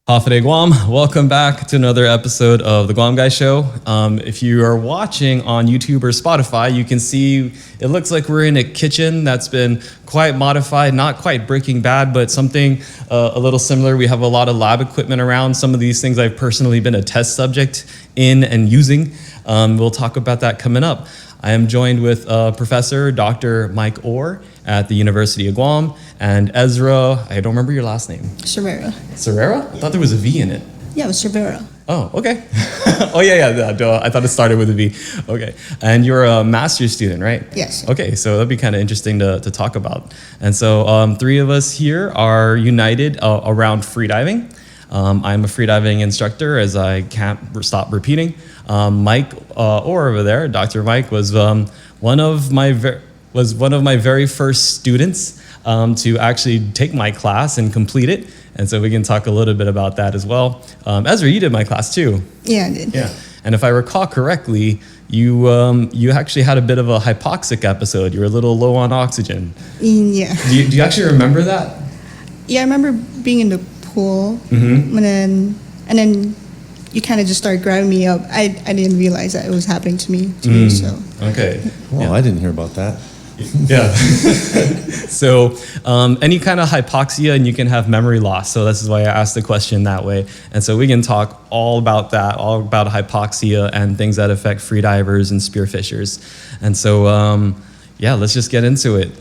Hafide Guam, welcome back to another episode of The Guam Guy Show. If you are watching on YouTube or Spotify, you can see it looks like we're in a kitchen that's been quite modified, not quite Breaking Bad, but something a little similar. We have a lot of lab equipment around. Some of these things I've personally been a test subject in and using. We'll talk about that coming up. I am joined with Professor Dr. Mike Orr at the University of Guam, and Ezra, I don't remember your last name. Cervera. Cervera? I thought there was a V in it. Yeah, it was Cervera. Oh, okay. Oh, yeah. Duh. I thought it started with a V. Okay. And you're a master's student, right? Yes. Okay, so that'd be kind of interesting to talk about. And so three of us here are united around freediving. I'm a freediving instructor, as I can't stop repeating. Mike Orr over there, Dr. Mike, was one of my very first students to actually take my class and complete it. And so we can talk a little bit about that as well. Ezra, you did my class too. Yeah, I did. Yeah. And if I recall correctly, you actually had a bit of a hypoxic episode. You were a little low on oxygen. Yeah. Do you actually remember that? Yeah, I remember being in the pool, and then you kind of just started grabbing me up. I didn't realize that it was happening to me too. So Okay. Well, Yeah. I didn't hear about that. Yeah. So any kind of hypoxia, and you can have memory loss. So this is why I asked the question that way. And so we can talk all about that, all about hypoxia and things that affect freedivers and spearfishers. And so, let's just get into it.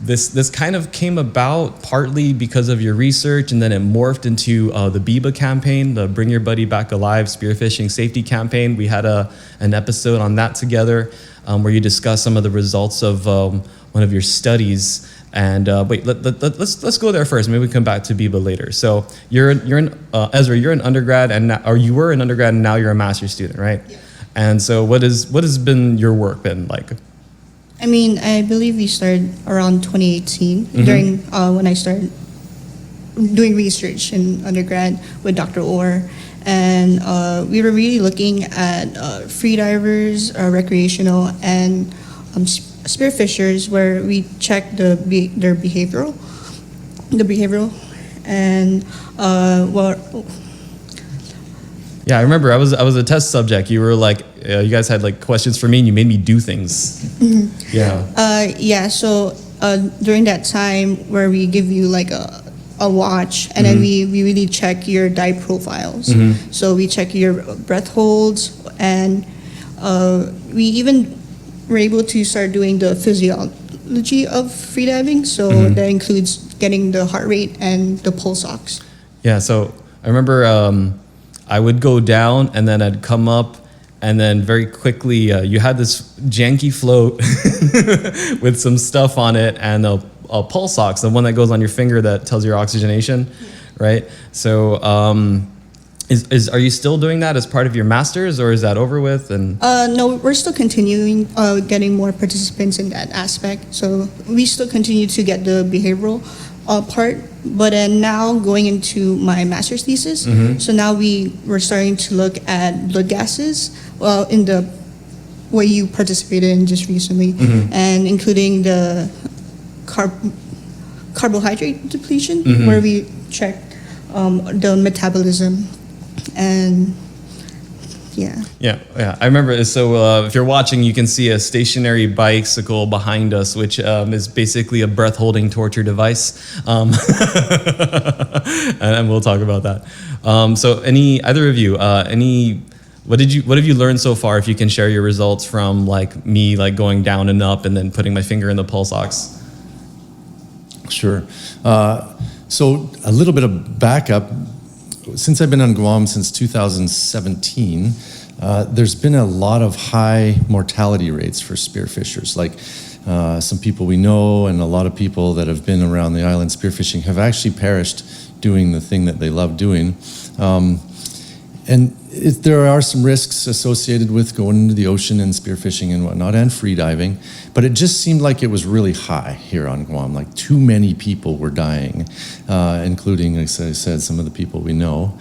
This kind of came about partly because of your research, and then it morphed into the BIBA campaign, the Bring Your Buddy Back Alive Spearfishing Safety Campaign. We had an episode on that together where you discussed some of the results of one of your studies. And let's go there first. Maybe we come back to BIBA later. So Ezra, you're an undergrad, or you were an undergrad, and now you're a master's student, right? Yeah. And so what has been your work been like? I mean, I believe we started around 2018 during when I started doing research in undergrad with Dr. Orr, and we were really looking at freedivers, recreational, and spearfishers, where we checked their behavioral, and Yeah, I remember I was a test subject. You were like, you guys had like questions for me, and you made me do things. Yeah. So during that time where we give you like a watch, and then we really check your dive profiles. So we check your breath holds, and we even were able to start doing the physiology of freediving. So that includes getting the heart rate and the pulse ox. Yeah. So I remember I would go down, and then I'd come up, and then very quickly you had this janky float with some stuff on it, and a pulse ox, the one that goes on your finger that tells your oxygenation, right? So are you still doing that as part of your master's, or is that over with? And no, we're still continuing getting more participants in that aspect. So we still continue to get the behavioral part, but then now going into my master's thesis, so now we're starting to look at blood gases, in the way you participated in just recently, and including the carbohydrate depletion, where we check the metabolism, and Yeah. I remember. So if you're watching, you can see a stationary bicycle behind us, which is basically a breath-holding torture device, and we'll talk about that. So, either of you, what have you learned so far? If you can share your results from like me, like going down and up, and then putting my finger in the pulse ox. Sure. So a little bit of backup. Since I've been on Guam since 2017, there's been a lot of high mortality rates for spearfishers. Like some people we know, and a lot of people that have been around the island spearfishing have actually perished doing the thing that they love doing. There are some risks associated with going into the ocean and spearfishing and whatnot, and freediving, but it just seemed like it was really high here on Guam. Like too many people were dying, including, as I said, some of the people we know.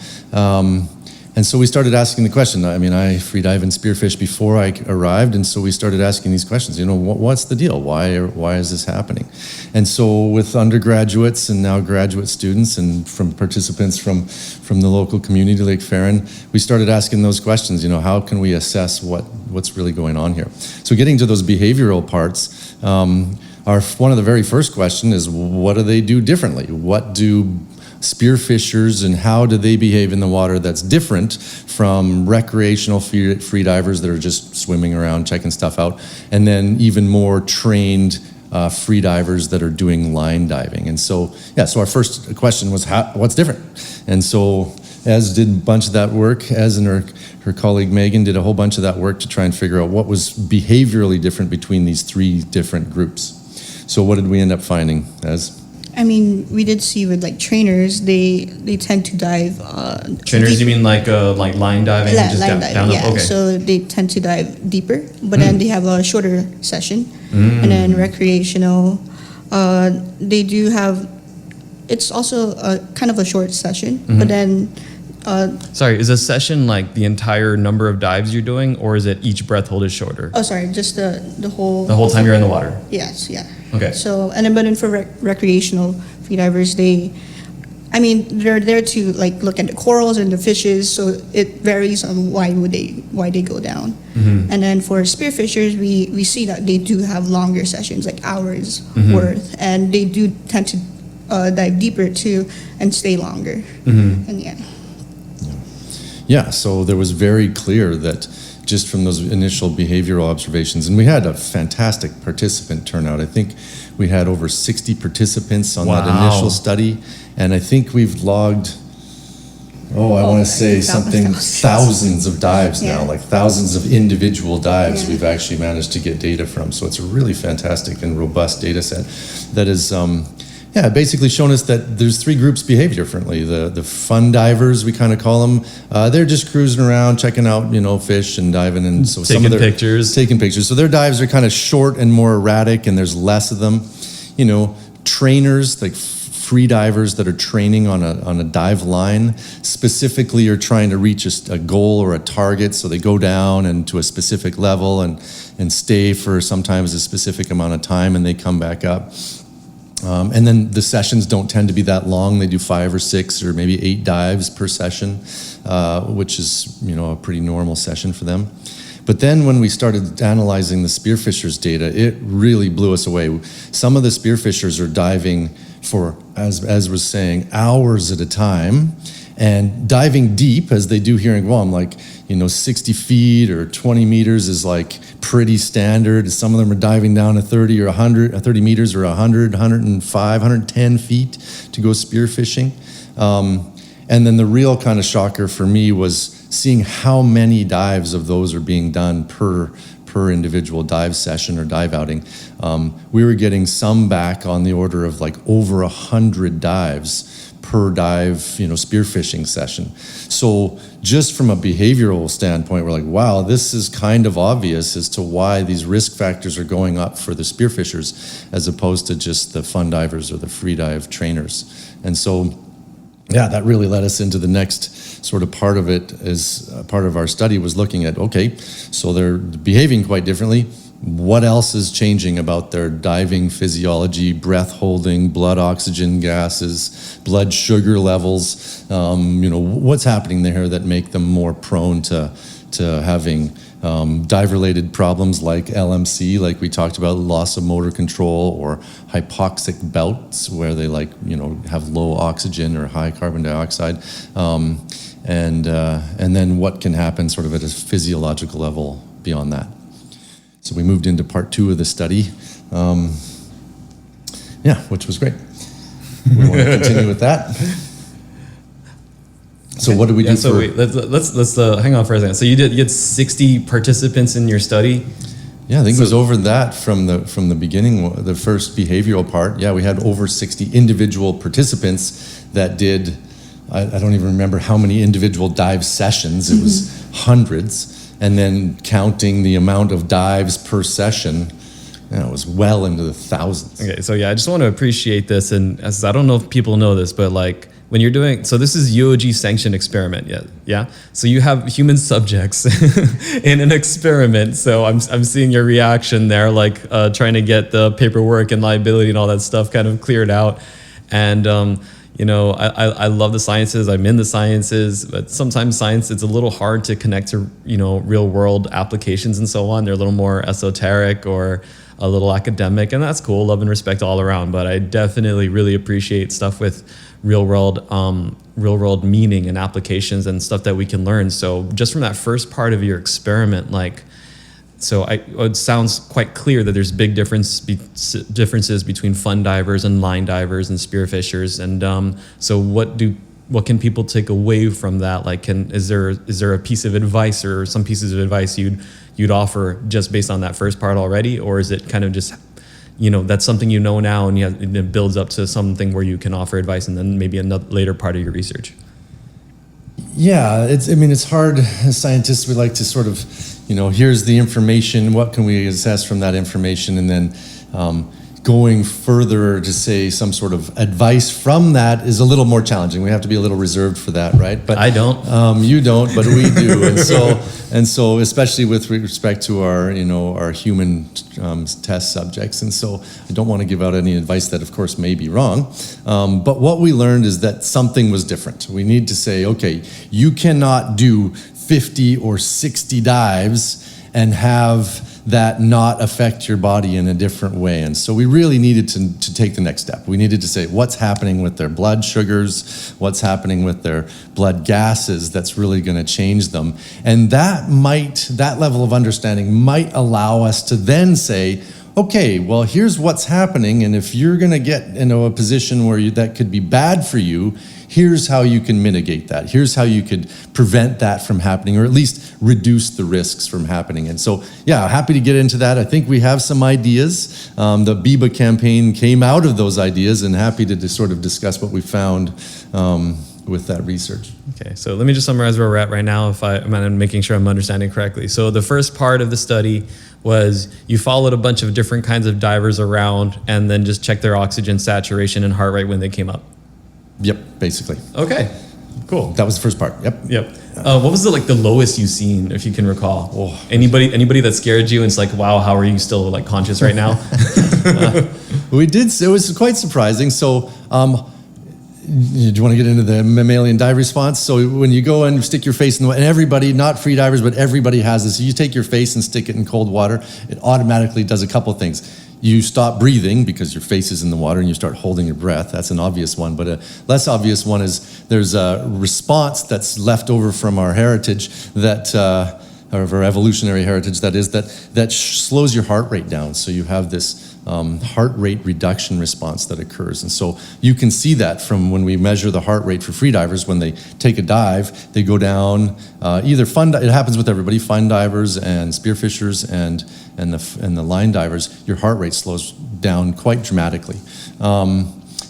And so we started asking the question. I mean, I free dive and spearfish before I arrived, and so we started asking these questions. What's the deal? Why is this happening? And so with undergraduates and now graduate students and from participants from the local community, Lake Farron, we started asking those questions. How can we assess what's really going on here? So getting to those behavioral parts, one of the very first question is, what do they do differently? What do spearfishers and how do they behave in the water that's different from recreational free divers that are just swimming around checking stuff out, and then even more trained free divers that are doing line diving? And so our first question was, what's different? And so Ez did a bunch of that work. Ez and her colleague Megan did a whole bunch of that work to try and figure out what was behaviorally different between these three different groups. So what did we end up finding, Ez? I mean, we did see with like trainers, they tend to dive. Trainers, you mean like line diving? Line diving, down yeah. Okay. So they tend to dive deeper, but then they have a shorter session. And then recreational, they do have. It's also kind of a short session, but then. Sorry, is a session like the entire number of dives you're doing, or is it each breath hold is shorter? Oh, sorry, just the whole. The whole time you're in the water. Yes, yeah. Okay. So but then for recreational free divers, they're there to like look at the corals and the fishes. So it varies on why they go down. And then for spearfishers, we see that they do have longer sessions, like hours worth, and they do tend to dive deeper too and stay longer. And yeah. Yeah, so there was very clear that just from those initial behavioral observations, and we had a fantastic participant turnout. I think we had over 60 participants on that initial study, and I think we've logged, I want to say thousands of dives now, like thousands of individual dives we've actually managed to get data from. So it's a really fantastic and robust data set that is basically shown us that there's three groups behave differently. The fun divers, we kind of call them, they're just cruising around, checking out, fish and diving, and so taking pictures. So their dives are kind of short and more erratic, and there's less of them. Trainers like free divers that are training on a dive line specifically are trying to reach a goal or a target, so they go down and to a specific level and stay for sometimes a specific amount of time, and they come back up. And then the sessions don't tend to be that long. They do 5 or 6 or maybe 8 dives per session, which is a pretty normal session for them. But then when we started analyzing the spearfishers' data, it really blew us away. Some of the spearfishers are diving for, as was saying, hours at a time, and diving deep as they do here in Guam, 60 feet or 20 meters is like pretty standard. Some of them are diving down to 30 or 100, 30 meters or 100, 105, 110 feet to go spearfishing. And then the real kind of shocker for me was seeing how many dives of those are being done per individual dive session or dive outing. We were getting some back on the order of like over 100 dives per dive, spearfishing session. So just from a behavioral standpoint, we're like, wow, this is kind of obvious as to why these risk factors are going up for the spearfishers as opposed to just the fun divers or the free dive trainers. And so, that really led us into the next sort of part of it, as part of our study was looking at, okay, so they're behaving quite differently. What else is changing about their diving physiology, breath holding, blood oxygen gases, blood sugar levels? What's happening there that make them more prone to having dive-related problems like LMC, like we talked about, loss of motor control, or hypoxic bouts where they have low oxygen or high carbon dioxide, and then what can happen sort of at a physiological level beyond that. So we moved into part 2 of the study, which was great. We want to continue with that. So what did we do? So wait, let's hang on for a second. So you had 60 participants in your study. Yeah, I think it was over that from the beginning, the first behavioral part. Yeah, we had over 60 individual participants that did. I don't even remember how many individual dive sessions. It was hundreds. And then counting the amount of dives per session, it was well into the thousands. Okay, so I just want to appreciate this, and as I don't know if people know this, but when you're doing, so this is UOG sanctioned experiment, yeah. So you have human subjects in an experiment. So I'm seeing your reaction there, like trying to get the paperwork and liability and all that stuff kind of cleared out. And I love the sciences. I'm in the sciences, but sometimes science, it's a little hard to connect to real world applications and so on. They're a little more esoteric or a little academic, and that's cool. Love and respect all around. But I definitely really appreciate stuff with real world meaning and applications and stuff that we can learn. So just from that first part of your experiment, it sounds quite clear that there's big differences between fun divers and line divers and spearfishers. And so what can people take away from that? Like, is there a piece of advice or some pieces of advice you'd offer just based on that first part already, or is it kind of just that's something now and it builds up to something where you can offer advice and then maybe another later part of your research? Yeah, it's hard. As scientists, we like to sort of, here's the information, what can we assess from that information, and then going further to say some sort of advice from that is a little more challenging. We have to be a little reserved for that, right? But I don't. You don't, but we do. And so especially with respect to our human test subjects. And so I don't want to give out any advice that, of course, may be wrong. But what we learned is that something was different. We need to say, okay, you cannot do 50 or 60 dives and have that not affect your body in a different way. And so we really needed to take the next step. We needed to say what's happening with their blood sugars, what's happening with their blood gases that's really going to change them. And that level of understanding might allow us to then say, okay, well, here's what's happening. And if you're going to get into a position where that could be bad for you, here's how you can mitigate that. Here's how you could prevent that from happening, or at least reduce the risks from happening. And so, yeah, happy to get into that. I think we have some ideas. The BIBA campaign came out of those ideas, and happy to sort of discuss what we found with that research. Okay, so let me just summarize where we're at right now, if I'm making sure I'm understanding correctly. So the first part of the study was you followed a bunch of different kinds of divers around and then just checked their oxygen saturation and heart rate when they came up. Yep, basically. Okay, cool. That was the first part. Yep. What was the lowest you've seen, if you can recall? Oh. Anybody that scared you and it's like, wow, how are you still conscious right now? We did. It was quite surprising. So, do you want to get into the mammalian dive response? So when you go and stick your face in the water, and everybody, not free divers, but everybody has this. So you take your face and stick it in cold water. It automatically does a couple of things. You stop breathing because your face is in the water and you start holding your breath. That's an obvious one. But a less obvious one is there's a response that's left over from our heritage or our evolutionary heritage, that slows your heart rate down. So you have this heart rate reduction response that occurs. And so you can see that from when we measure the heart rate for freedivers. When they take a dive, they go down, it happens with everybody, fun divers and spearfishers and the line divers, your heart rate slows down quite dramatically.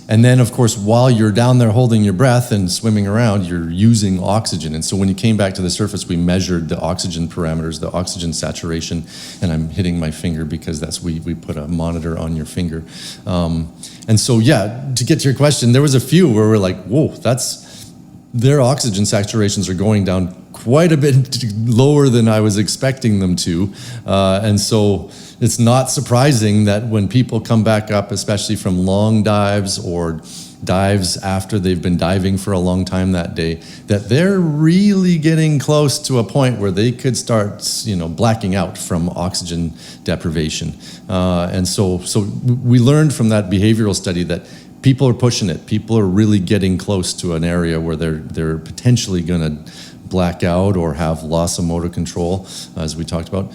And then, of course, while you're down there holding your breath and swimming around, you're using oxygen. And so when you came back to the surface, we measured the oxygen parameters, the oxygen saturation, and I'm hitting my finger because we put a monitor on your finger. And so, yeah, to get to your question, there was a few where we're like, whoa, their oxygen saturations are going down quite a bit lower than I was expecting them to. And so it's not surprising that when people come back up, especially from long dives or dives after they've been diving for a long time that day, that they're really getting close to a point where they could start, blacking out from oxygen deprivation. And so we learned from that behavioral study that people are pushing it. People are really getting close to an area where they're potentially going to black out or have loss of motor control, as we talked about.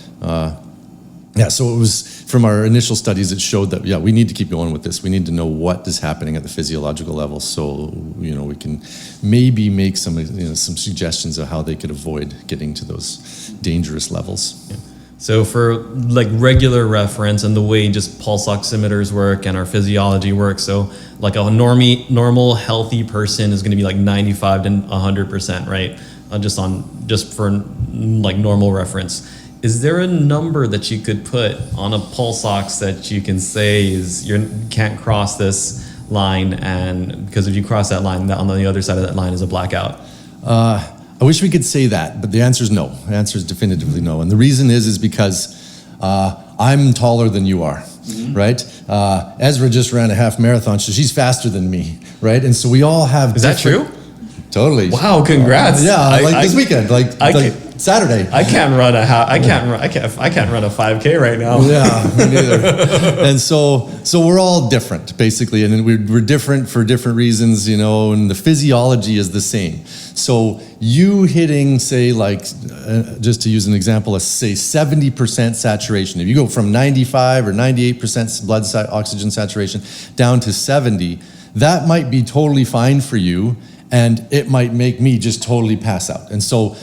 So it was, from our initial studies, it showed that, we need to keep going with this. We need to know what is happening at the physiological level, so, we can maybe make some suggestions of how they could avoid getting to those dangerous levels. Yeah. So for regular reference and the way just pulse oximeters work and our physiology works, so a normal healthy person is going to be 95 to 100%, right? Just for normal reference. Is there a number that you could put on a pulse ox that you can say you can't cross this line, and because if you cross that line, on the other side of that line is a blackout? I wish we could say that, but the answer is no. The answer is definitively no. And the reason is because I'm taller than you are, right? Ezra just ran a half marathon, so she's faster than me, right? And so we all have. Is that true? Totally. Wow! Congrats. This weekend, like Saturday. I can't run I can't run a 5K right now. Yeah, me neither. And so we're all different, basically, and we're different for different reasons, and the physiology is the same. So you hitting, say, like, just to use an example, say 70% saturation. If you go from 95 or 98% blood oxygen saturation down to 70, that might be totally fine for you, and it might make me just totally pass out. And so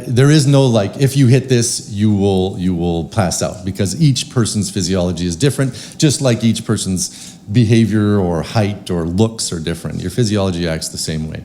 there is no, like, if you hit this, you will pass out, because each person's physiology is different, just like each person's behavior or height or looks are different. Your physiology acts the same way.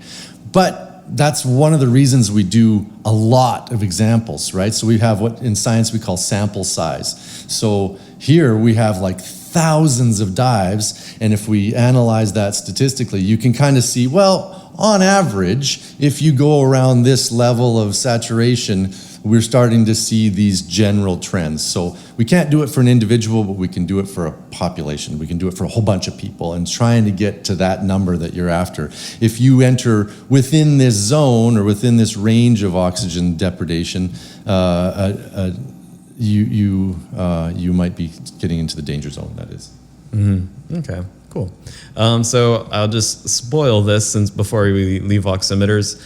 But that's one of the reasons we do a lot of examples, right? So we have what in science we call sample size. So here we have like thousands of dives, and if we analyze that statistically, you can kind of see, well, on average, if you go around this level of saturation, we're starting to see these general trends. So we can't do it for an individual, but we can do it for a population. We can do it for a whole bunch of people, and trying to get to that number that you're after. If you enter within this zone or within this range of oxygen depredation, you might be getting into the danger zone, that is. Mm-hmm. Okay, cool. So I'll just spoil this since before we leave oximeters.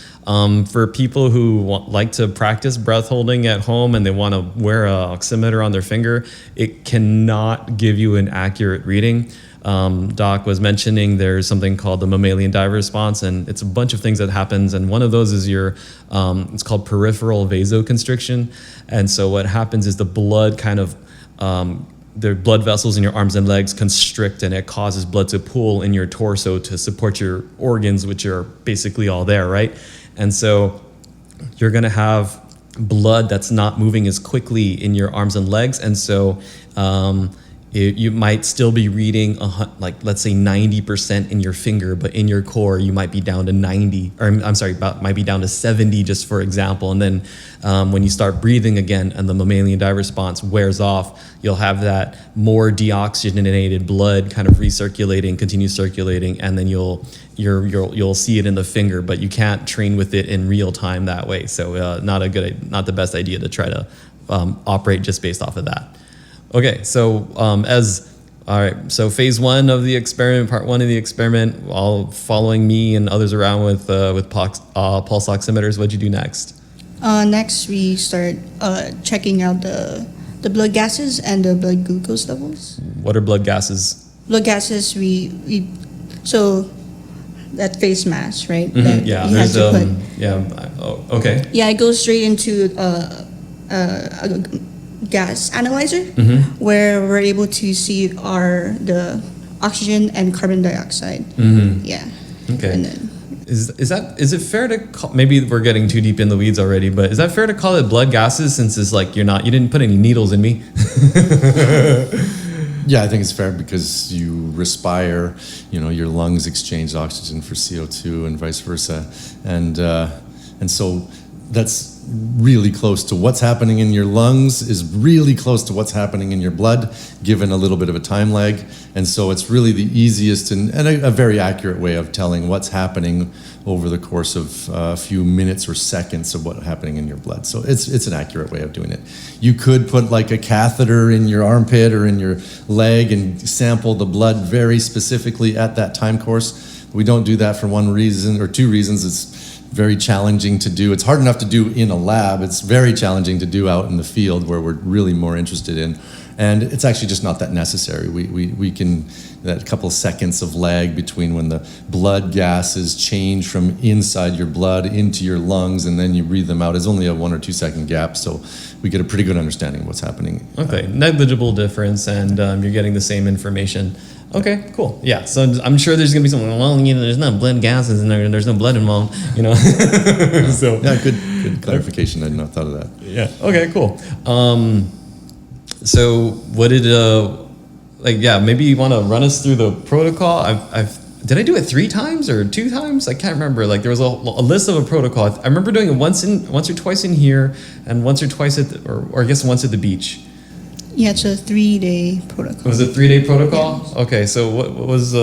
For people who like to practice breath holding at home and they want to wear an oximeter on their finger, it cannot give you an accurate reading. Doc was mentioning there's something called the mammalian dive response, and it's a bunch of things that happens, and one of those is it's called peripheral vasoconstriction. And so what happens is the blood kind of the blood vessels in your arms and legs constrict, and it causes blood to pool in your torso to support your organs, which are basically all there, right? And so you're going to have blood that's not moving as quickly in your arms and legs, and so you might still be reading like, let's say 90% in your finger, but in your core you might be down to 90, or I'm sorry, might be down to 70, just for example. And then when you start breathing again and the mammalian dive response wears off, you'll have that more deoxygenated blood kind of recirculating, continue circulating, and then you'll see it in the finger, but you can't train with it in real time that way. So not the best idea to try to operate just based off of that. Okay, so all right, so phase one of the experiment, part one of the experiment, all following me and others around with pulse oximeters. What'd you do next? Next, we start checking out the blood gases and the blood glucose levels. What are blood gases? Blood gases, so that face mask, right? Mm-hmm. That Yeah, you there's have to put. okay. Yeah, it goes straight into a gas analyzer, where we're able to see the oxygen and carbon dioxide. Mm-hmm. Yeah. Okay. And then, Is it fair to call, maybe we're getting too deep in the weeds already, but is that fair to call it blood gases, since it's like you didn't put any needles in me? Yeah, I think it's fair, because you respire, your lungs exchange oxygen for CO2 and vice versa. And so that's really close to what's happening in your lungs is really close to what's happening in your blood, given a little bit of a time lag. And so it's really the easiest and a very accurate way of telling what's happening over the course of a few minutes or seconds of what's happening in your blood. So it's an accurate way of doing it. You could put like a catheter in your armpit or in your leg and sample the blood very specifically at that time course. We don't do that for one reason or two reasons. It's very challenging to do. It's hard enough to do in a lab. It's very challenging to do out in the field, where we're really more interested in. And it's actually just not that necessary. We can, that couple of seconds of lag between when the blood gases change from inside your blood into your lungs and then you breathe them out is only a 1 or 2 second gap. So we get a pretty good understanding of what's happening. Okay, negligible difference, and you're getting the same information. Okay, cool. Yeah, so I'm sure there's gonna be something. Well, there's no blood gases in there, and there's no blood involved. So yeah, good clarification. I had not thought of that. Yeah. Okay. Cool. So what did maybe you want to run us through the protocol? did I do it 3 times or 2 times? I can't remember. Like there was a list of a protocol. I remember doing it once or twice in here, and once or twice or I guess once at the beach. Yeah, it's a 3-day protocol. Was it 3-day protocol? Yeah. Okay, so what was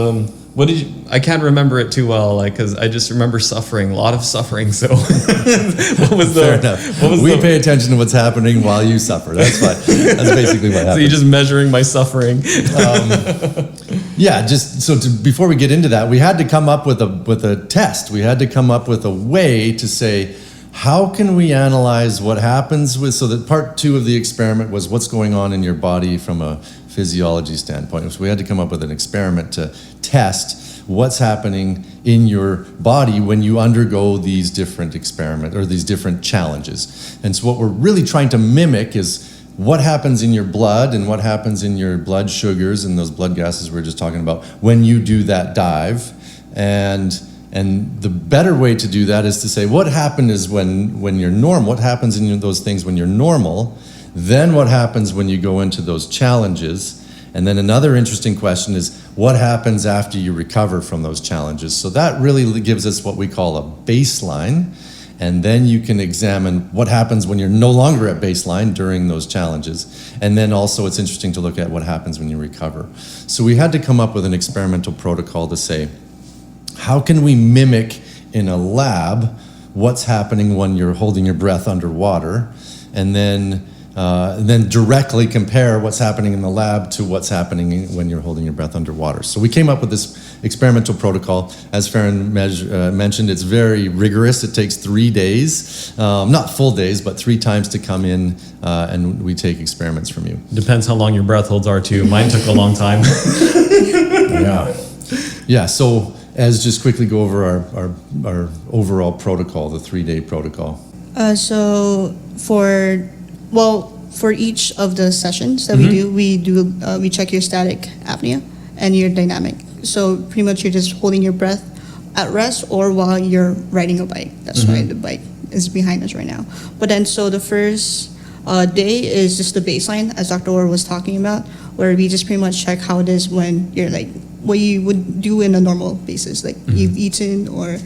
what did you? I can't remember it too well, like because I just remember suffering, a lot of suffering. So what was the? Fair enough. We pay attention to what's happening while you suffer. That's fine. That's basically what happened. So you're just measuring my suffering. Yeah, just so before we get into that, we had to come up with a test. We had to come up with a way to say, how can we analyze what happens with, so that part 2 of the experiment was what's going on in your body from a physiology standpoint. So we had to come up with an experiment to test what's happening in your body when you undergo these different experiments or these different challenges. And so what we're really trying to mimic is what happens in your blood and what happens in your blood sugars and those blood gases we were just talking about when you do that dive. And the better way to do that is to say what happened is when you're normal, what happens in those things when you're normal, then what happens when you go into those challenges. And then another interesting question is what happens after you recover from those challenges. So that really gives us what we call a baseline. And then you can examine what happens when you're no longer at baseline during those challenges. And then also it's interesting to look at what happens when you recover. So we had to come up with an experimental protocol to say, how can we mimic in a lab what's happening when you're holding your breath underwater, and then directly compare what's happening in the lab to what's happening when you're holding your breath underwater. So we came up with this experimental protocol. As Farron mentioned, it's very rigorous. It takes 3 days, not full days, but 3 times to come in, and we take experiments from you. Depends how long your breath holds are too. Mine took a long time. Yeah. So as just quickly go over our overall protocol, the 3-day protocol. So for each of the sessions that we check your static apnea and your dynamic. So pretty much you're just holding your breath at rest or while you're riding a bike. That's why the bike is behind us right now. But then so the first day is just the baseline, as Dr. Orr was talking about, where we just pretty much check how it is when you're like what you would do in a normal basis, like you've eaten or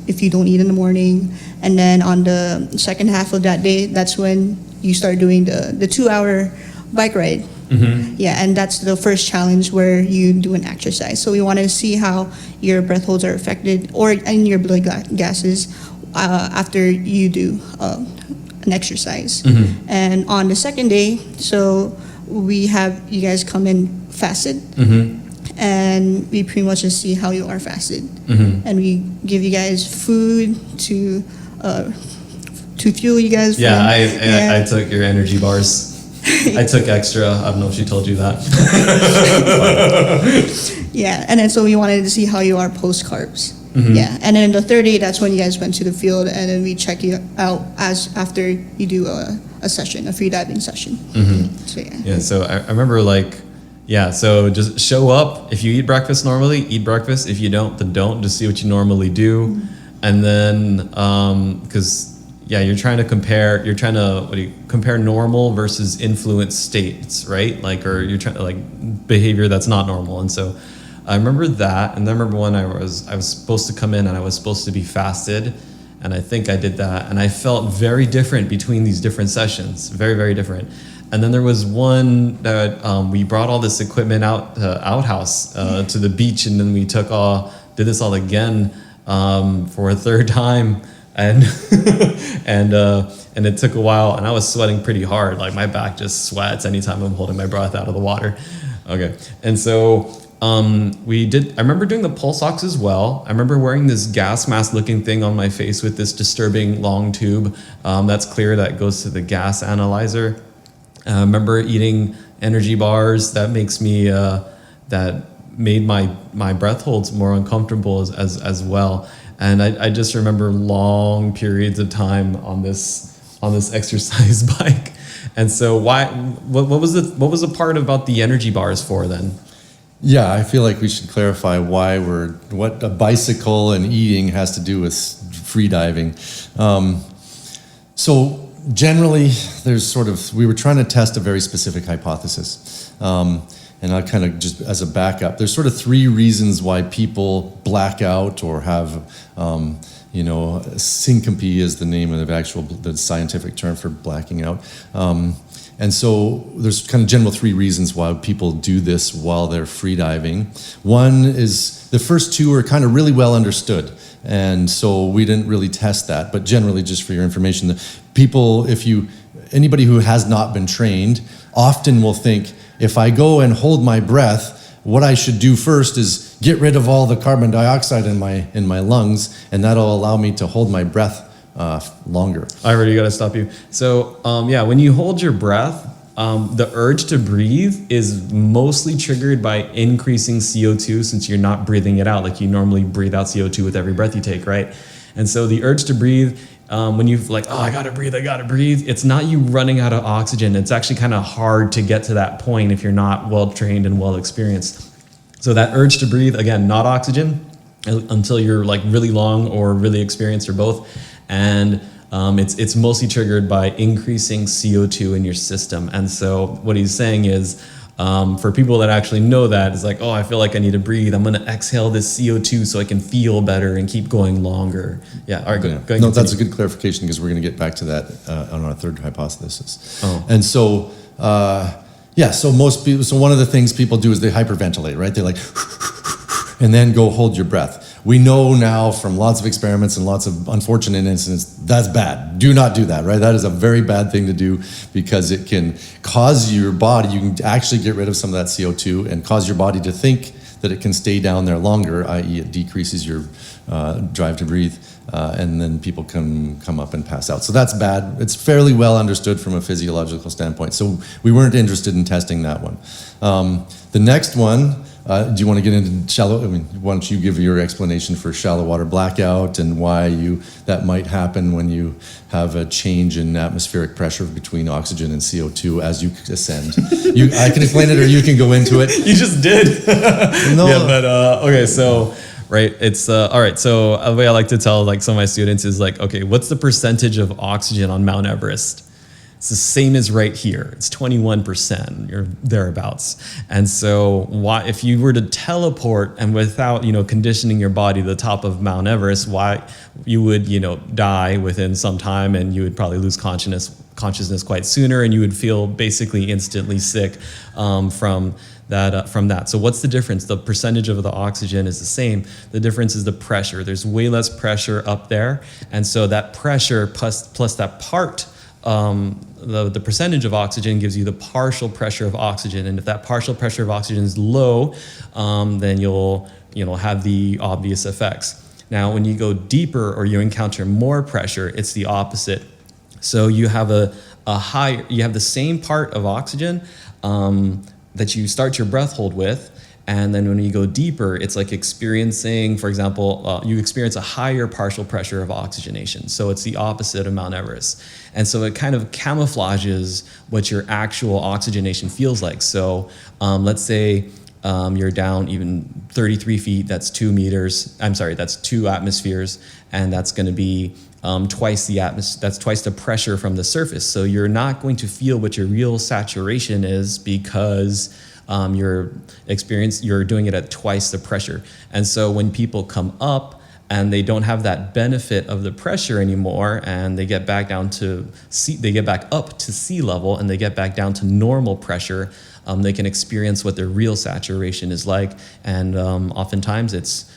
if you don't eat in the morning. And then on the second half of that day, that's when you start doing the 2-hour bike ride. Yeah, and that's the first challenge where you do an exercise. So we want to see how your breath holds are affected or in your blood gases after you do an exercise. And on the second day, so we have you guys come in fasted. And we pretty much just see how you are fasted. And we give you guys food to fuel you guys. Yeah, I took your energy bars. I took extra. I don't know if she told you that. Yeah, and then so we wanted to see how you are post carbs. Yeah, and then the third day, that's when you guys went to the field, and then we check you out after you do a session, a free diving session. So yeah. So I remember so just show up. If you eat breakfast normally, eat breakfast. If you don't, then don't. Just see what you normally do. And then, because you're trying to compare normal versus influenced states, right? Or you're trying to behavior that's not normal. And so I remember that. And then I remember when I was supposed to come in and I was supposed to be fasted. And I think I did that. And I felt very different between these different sessions, very, very different. And then there was one that we brought all this equipment out to outhouse to the beach, and then we did this all again for a third time, and and it took a while, and I was sweating pretty hard. Like my back just sweats anytime I'm holding my breath out of the water. Okay, and so I remember doing the pulse ox as well. I remember wearing this gas mask looking thing on my face with this disturbing long tube that's clear that goes to the gas analyzer. I remember eating energy bars that made my breath holds more uncomfortable as well. And I just remember long periods of time on this exercise bike. And so what was the part about the energy bars for then? Yeah, I feel like we should clarify what a bicycle and eating has to do with free diving. So generally, we were trying to test a very specific hypothesis. And I'll kind of just as a backup, there's sort of 3 reasons why people black out or have, syncope is the name of the scientific term for blacking out. And so there's kind of general 3 reasons why people do this while they're freediving. One is the first 2 are kind of really well understood. And so we didn't really test that, but generally, just for your information, anybody who has not been trained often will think, if I go and hold my breath, what I should do first is get rid of all the carbon dioxide in my lungs, and that'll allow me to hold my breath longer. I already got to stop you. So, when you hold your breath, the urge to breathe is mostly triggered by increasing CO2, since you're not breathing it out like you normally breathe out CO2 with every breath you take, right? And so the urge to breathe, when you've I gotta breathe, it's not you running out of oxygen. It's actually kind of hard to get to that point if you're not well trained and well experienced. So that urge to breathe, again, not oxygen until you're really long or really experienced or both. And it's mostly triggered by increasing CO2 in your system. And so what he's saying is, for people that actually know that, it's I feel like I need to breathe. I'm going to exhale this CO2 so I can feel better and keep going longer. Yeah, all right, go ahead. No, that's a good clarification, because we're going to get back to that on our third hypothesis. Oh. And so, so most people, one of the things people do is they hyperventilate, right? They and then go hold your breath. We know now from lots of experiments and lots of unfortunate incidents, that's bad. Do not do that, right? That is a very bad thing to do, because it can cause your body, you can actually get rid of some of that CO2 and cause your body to think that it can stay down there longer, i.e. it decreases your drive to breathe, and then people can come up and pass out. So that's bad. It's fairly well understood from a physiological standpoint. So we weren't interested in testing that one. The next one, do you want to get into shallow? Why don't you give your explanation for shallow water blackout and why that might happen when you have a change in atmospheric pressure between oxygen and CO2 as you ascend? I can explain it, or you can go into it. You just did. No. Yeah, but okay, so right, it's all right. So the way I like to tell some of my students is okay, what's the percentage of oxygen on Mount Everest? It's the same as right here. It's 21%, or thereabouts. And so if you were to teleport and without, conditioning your body to the top of Mount Everest, why you would, die within some time, and you would probably lose consciousness quite sooner, and you would feel basically instantly sick from that. So what's the difference? The percentage of the oxygen is the same. The difference is the pressure. There's way less pressure up there. And so that pressure plus that part, the percentage of oxygen gives you the partial pressure of oxygen. And if that partial pressure of oxygen is low, then you'll have the obvious effects. Now, when you go deeper or you encounter more pressure, it's the opposite. So you have you have the same part of oxygen that you start your breath hold with. And then when you go deeper, it's experiencing, for example, you experience a higher partial pressure of oxygenation. So it's the opposite of Mount Everest. And so it kind of camouflages what your actual oxygenation feels like. So let's say you're down even 33 feet, that's 2 meters. I'm sorry, that's 2 atmospheres. And that's going to be twice the pressure from the surface. So you're not going to feel what your real saturation is, because you're doing it at twice the pressure. And so when people come up and they don't have that benefit of the pressure anymore, and they get back up to sea level, and they get back down to normal pressure, they can experience what their real saturation is like. And oftentimes it's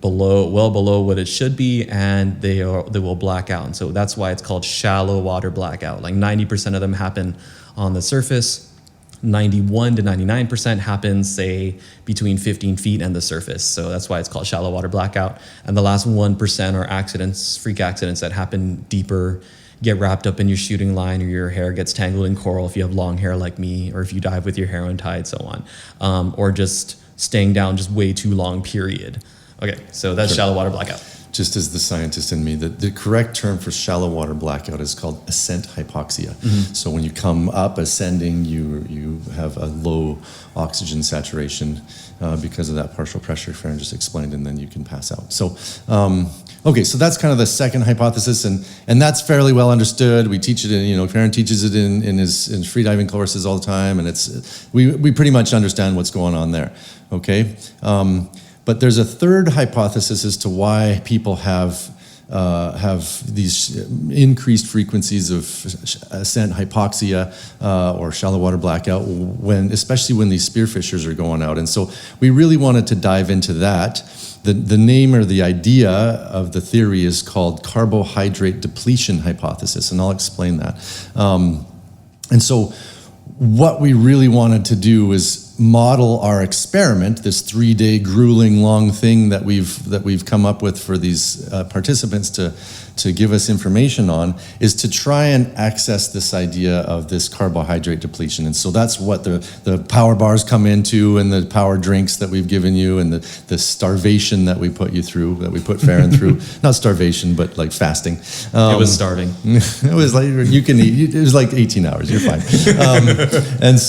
well below what it should be, and they will black out. And so that's why it's called shallow water blackout. 90% of them happen on the surface. 91 to 99% happens, say, between 15 feet and the surface. So that's why it's called shallow water blackout. And the last 1% are freak accidents that happen deeper, get wrapped up in your shooting line, or your hair gets tangled in coral if you have long hair like me, or if you dive with your hair untied, so on. Or just staying down just way too long, period. Okay, so that's shallow water blackout. Just as the scientist in me, the correct term for shallow water blackout is called ascent hypoxia. Mm-hmm. So when you come up ascending, you have a low oxygen saturation because of that partial pressure Farron just explained, and then you can pass out. So, Okay, so that's kind of the second hypothesis, and that's fairly well understood. We teach it in, Karen teaches it in his freediving courses all the time, and we pretty much understand what's going on there. Okay, but there's a third hypothesis as to why people have these increased frequencies of ascent hypoxia or shallow water blackout, especially when these spearfishers are going out. And so we really wanted to dive into that. The name or the idea of the theory is called carbohydrate depletion hypothesis, and I'll explain that. And so what we really wanted to do is model our experiment, this 3-day grueling long thing that we've come up with for these participants to give us information on, is to try and access this idea of this carbohydrate depletion. And so that's what the power bars come into, and the power drinks that we've given you, and the starvation that we put you through, that we put Farron through. Not starvation, but like fasting. It was starving. It was like, you can eat, it was like 18 hours, you're fine. And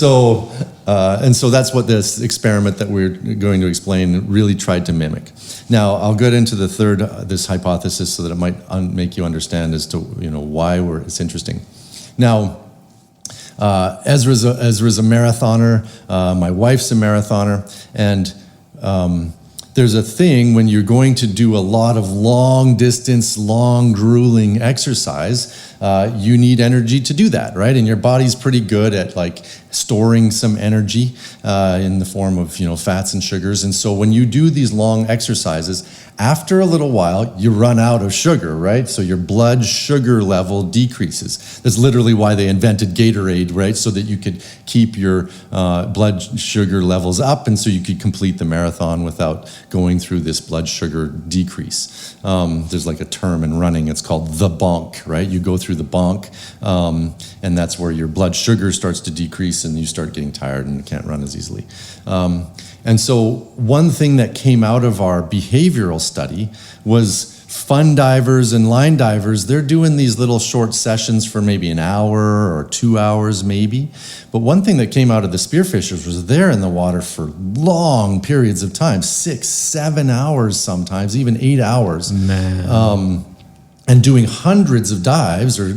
so that's what this experiment that we're going to explain really tried to mimic. Now, I'll get into the third, this hypothesis, so that it might make you understand as to why it's interesting. Now, Ezra's a marathoner. My wife's a marathoner, and there's a thing when you're going to do a lot of long distance, long grueling exercise, you need energy to do that, right? And your body's pretty good at like storing some energy in the form of fats and sugars. And so when you do these long exercises, after a little while, you run out of sugar, right? So your blood sugar level decreases. That's literally why they invented Gatorade, right? So that you could keep your blood sugar levels up, and so you could complete the marathon without going through this blood sugar decrease. There's like a term in running, it's called the bonk, right? You go through the bonk, and that's where your blood sugar starts to decrease, and you start getting tired and you can't run as easily. And so one thing that came out of our behavioral study was fun divers and line divers. They're doing these little short sessions for maybe an hour or 2 hours maybe. But one thing that came out of the spearfishers was they're in the water for long periods of time, 6, 7 hours sometimes, even 8 hours. Man. And doing hundreds of dives, or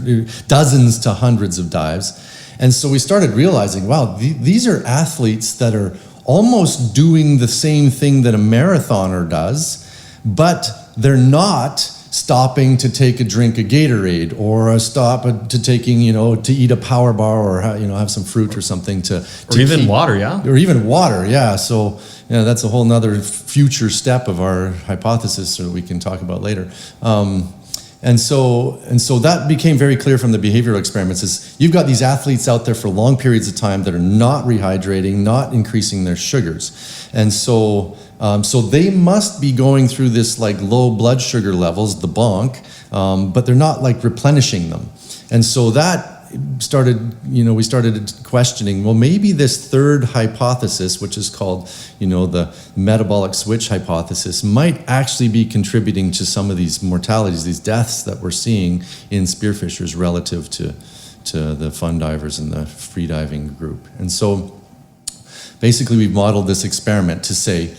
dozens to hundreds of dives. And so we started realizing, wow, these are athletes that are almost doing the same thing that a marathoner does, but they're not stopping to take a drink of Gatorade, or stop to taking, to eat a power bar, or have some fruit or something to even water, yeah. Or even water, yeah. So that's a whole nother future step of our hypothesis that we can talk about later. And so that became very clear from the behavioral experiments, is you've got these athletes out there for long periods of time that are not rehydrating, not increasing their sugars. And so they must be going through this like low blood sugar levels, the bonk, but they're not like replenishing them. And so that we started questioning, well, maybe this third hypothesis, which is called, the metabolic switch hypothesis, might actually be contributing to some of these mortalities, these deaths that we're seeing in spearfishers relative to the fun divers and the freediving group. And so basically we've modeled this experiment to say,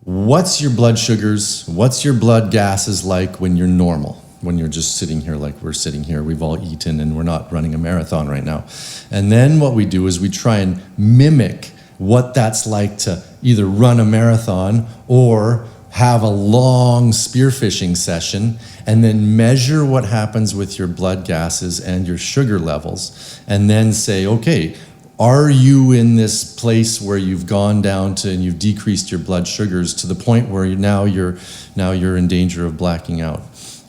what's your blood sugars, what's your blood gases like when you're normal? When you're just sitting here like we're sitting here, we've all eaten and we're not running a marathon right now. And then what we do is we try and mimic what that's like to either run a marathon or have a long spearfishing session, and then measure what happens with your blood gases and your sugar levels, and then say, okay, are you in this place where you've gone down to and you've decreased your blood sugars to the point where now you're in danger of blacking out?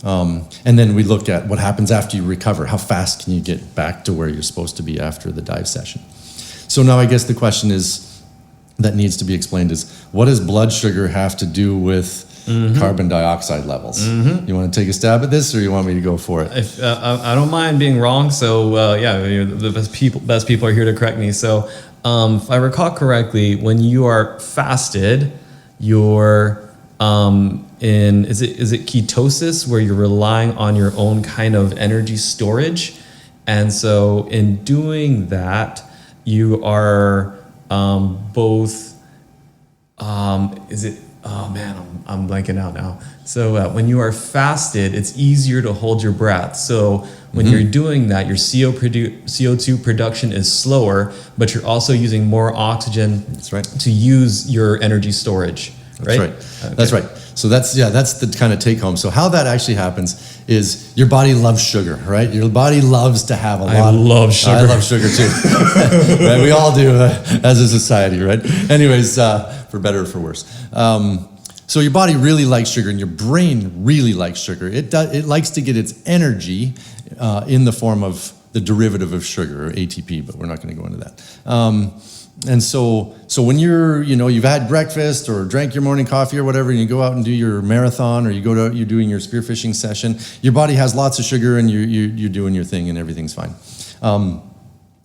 And then we look at what happens after you recover. How fast can you get back to where you're supposed to be after the dive session? So now I guess the question that needs to be explained is, what does blood sugar have to do with carbon dioxide levels? You want to take a stab at this, or you want me to go for it? I don't mind being wrong. So the best people are here to correct me. So if I recall correctly, when you are fasted, you're is it ketosis, where you're relying on your own kind of energy storage, and so in doing that, you are both Oh man, I'm blanking out now. So when you are fasted, it's easier to hold your breath. So when you're doing that, your CO2 production is slower, but you're also using more oxygen. That's right. To use your energy storage. Right? That's right. Okay. That's right. So that's the kind of take home. So how that actually happens is your body loves sugar, right? Your body loves to have a lot. I love sugar. I love sugar too. Right? We all do as a society, right? Anyways, for better or for worse. So your body really likes sugar, and your brain really likes sugar. It likes to get its energy in the form of the derivative of sugar, or ATP, but we're not going to go into that. And so when you've had breakfast or drank your morning coffee or whatever, and you go out and do your marathon, or you're doing your spearfishing session, your body has lots of sugar, and you're doing your thing, and everything's fine.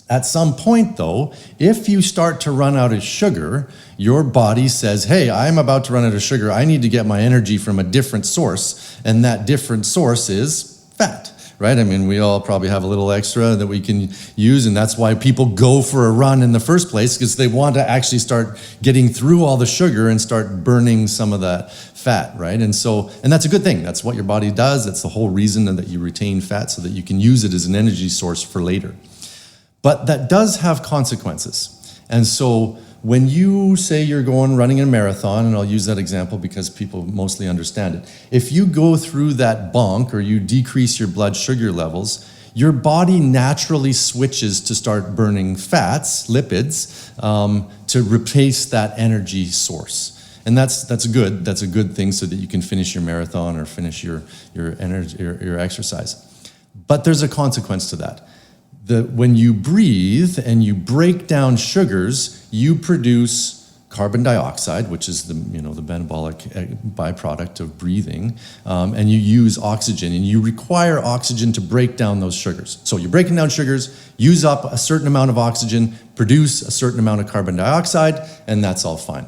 At some point, though, if you start to run out of sugar, your body says, hey, I'm about to run out of sugar. I need to get my energy from a different source, and that different source is fat. Right? I mean, we all probably have a little extra that we can use, and that's why people go for a run in the first place, because they want to actually start getting through all the sugar and start burning some of that fat, right? And that's a good thing. That's what your body does. That's the whole reason that you retain fat, so that you can use it as an energy source for later. But that does have consequences. And so when you say you're running a marathon, and I'll use that example because people mostly understand it. If you go through that bonk, or you decrease your blood sugar levels, your body naturally switches to start burning fats, lipids, to replace that energy source. And that's a good thing, so that you can finish your marathon or finish your exercise. But there's a consequence to that. When you breathe and you break down sugars, you produce carbon dioxide, which is the metabolic byproduct of breathing, and you use oxygen, and you require oxygen to break down those sugars. So you're breaking down sugars, use up a certain amount of oxygen, produce a certain amount of carbon dioxide, and that's all fine.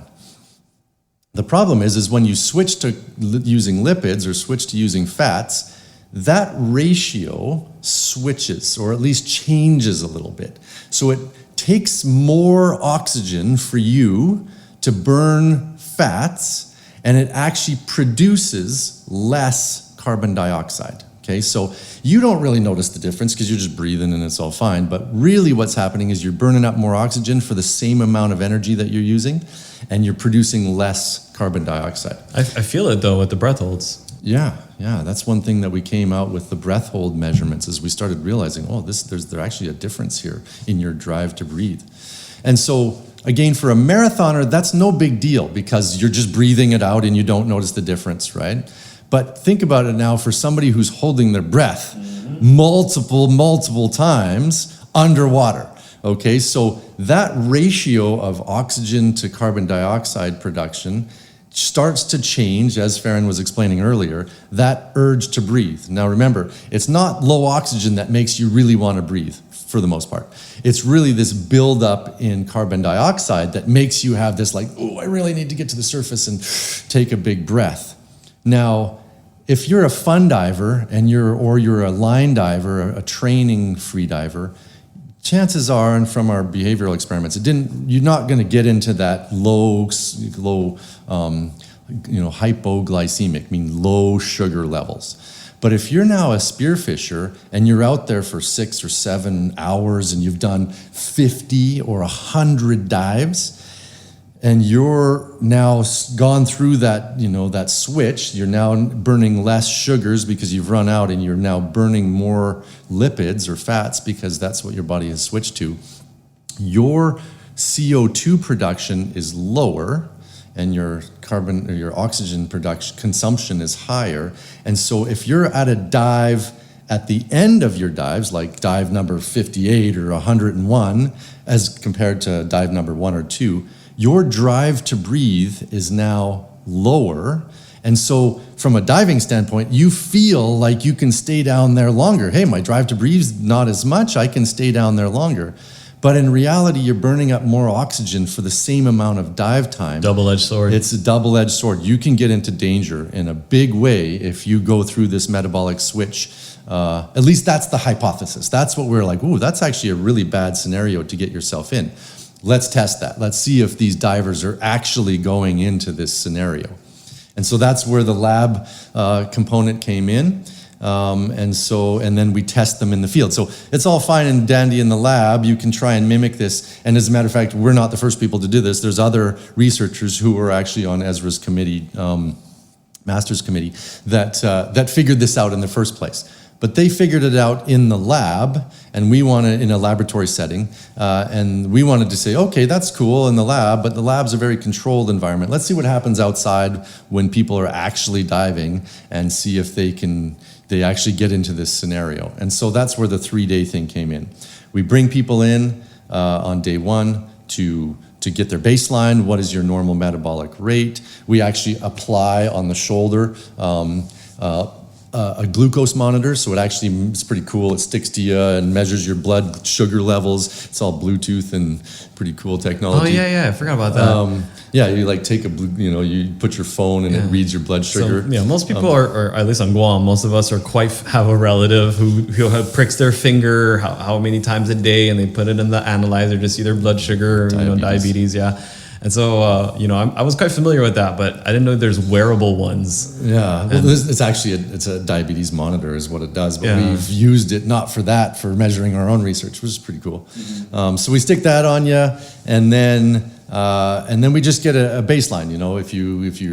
The problem is when you switch to using lipids, or switch to using fats, that ratio switches, or at least changes a little bit. So it takes more oxygen for you to burn fats, and it actually produces less carbon dioxide. Okay, so you don't really notice the difference because you're just breathing and it's all fine. But really what's happening is you're burning up more oxygen for the same amount of energy that you're using, and you're producing less carbon dioxide. I feel it though with the breath holds. Yeah, that's one thing that we came out with the Breathhold measurements, is we started realizing, there's actually a difference here in your drive to breathe. And so, again, for a marathoner, that's no big deal, because you're just breathing it out and you don't notice the difference, right? But think about it now for somebody who's holding their breath multiple times underwater. Okay, so that ratio of oxygen to carbon dioxide production starts to change, as Farron was explaining earlier, that urge to breathe. Now remember, it's not low oxygen that makes you really want to breathe, for the most part. It's really this buildup in carbon dioxide that makes you have this I really need to get to the surface and take a big breath. Now, if you're a fun diver or you're a line diver, a training free diver, chances are, and from our behavioral experiments, you're not going to get into that low hypoglycemic, meaning low sugar levels. But if you're now a spearfisher and you're out there for 6 or 7 hours and you've done 50 or 100 dives, and you're now gone through that, that switch, you're now burning less sugars because you've run out, and you're now burning more lipids or fats because that's what your body has switched to. Your CO2 production is lower, and your carbon or your oxygen production consumption is higher. And so if you're at a dive, at the end of your dives, like dive number 58 or 101, as compared to dive number 1 or 2, your drive to breathe is now lower. And so from a diving standpoint, you feel like you can stay down there longer. Hey, my drive to breathe is not as much, I can stay down there longer. But in reality, you're burning up more oxygen for the same amount of dive time. Double-edged sword. It's a double-edged sword. You can get into danger in a big way if you go through this metabolic switch. At least that's the hypothesis. That's what we're like, that's actually a really bad scenario to get yourself in. let's test that. Let's see if these divers are actually going into this scenario. And so that's where the lab component came in. And then we test them in the field. So it's all fine and dandy in the lab. You can try and mimic this. And as a matter of fact, we're not the first people to do this. There's other researchers who were actually on Ezra's committee, master's committee, that figured this out in the first place. But they figured it out in the lab, and we wanted in a laboratory setting, and we wanted to say, okay, that's cool in the lab, but the lab's a very controlled environment. Let's see what happens outside when people are actually diving, and see if they actually get into this scenario. And so that's where the 3-day thing came in. We bring people in on day 1 to get their baseline. What is your normal metabolic rate? We actually apply on the shoulder a glucose monitor, so it's pretty cool. It sticks to you and measures your blood sugar levels. It's all Bluetooth and pretty cool technology. Oh yeah, I forgot about that. You like take you put your phone and it reads your blood sugar. So, most people are, at least on Guam, most of us have a relative who pricks their finger how many times a day, and they put it in the analyzer to see their blood sugar, or, diabetes, yeah. And so, I was quite familiar with that, but I didn't know there's wearable ones. Yeah, well, it's actually a diabetes monitor is what it does, but we've used it not for that, for measuring our own research, which is pretty cool. Mm-hmm. So we stick that on you, and then we just get a baseline.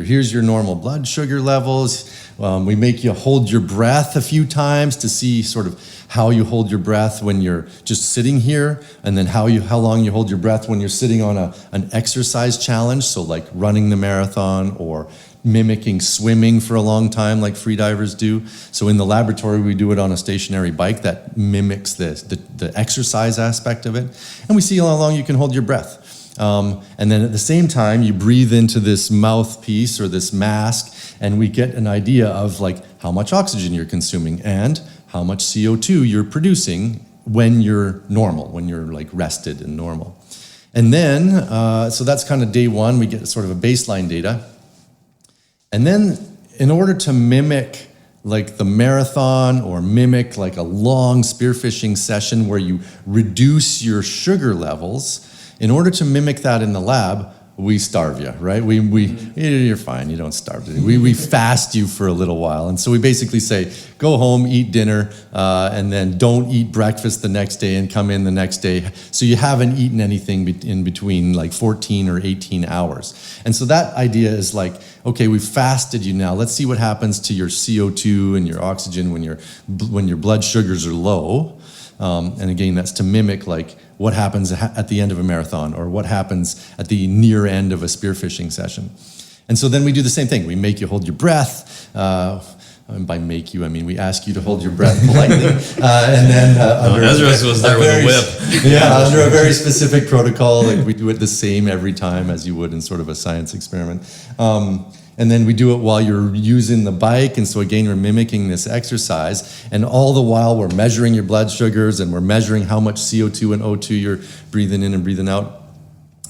Here's your normal blood sugar levels. We make you hold your breath a few times to see sort of how you hold your breath when you're just sitting here, and then how long you hold your breath when you're sitting on an exercise challenge, so like running the marathon or mimicking swimming for a long time like freedivers do. So in the laboratory, we do it on a stationary bike that mimics the exercise aspect of it, and we see how long you can hold your breath. And then at the same time, you breathe into this mouthpiece or this mask, and we get an idea of like how much oxygen you're consuming and how much CO2 you're producing when you're normal, when you're like rested and normal. And then, so that's kind of day 1, we get sort of a baseline data. And then in order to mimic like the marathon or mimic like a long spearfishing session where you reduce your sugar levels, in order to mimic that in the lab, we starve you, right? You're fine, you don't starve. We fast you for a little while. And so we basically say, go home, eat dinner, and then don't eat breakfast the next day and come in the next day. So you haven't eaten anything in between like 14 or 18 hours. And so that idea is like, okay, we've fasted you now. Let's see what happens to your CO2 and your oxygen when your blood sugars are low. And again, that's to mimic like what happens at the end of a marathon or what happens at the near end of a spearfishing session. And so then we do the same thing. We make you hold your breath. And by make you, I mean we ask you to hold your breath politely. And then Ezra was there with a whip. Yeah, under a very specific protocol. Like we do it the same every time as you would in sort of a science experiment. And then we do it while you're using the bike. And so again, we're mimicking this exercise. And all the while we're measuring your blood sugars and we're measuring how much CO2 and O2 you're breathing in and breathing out.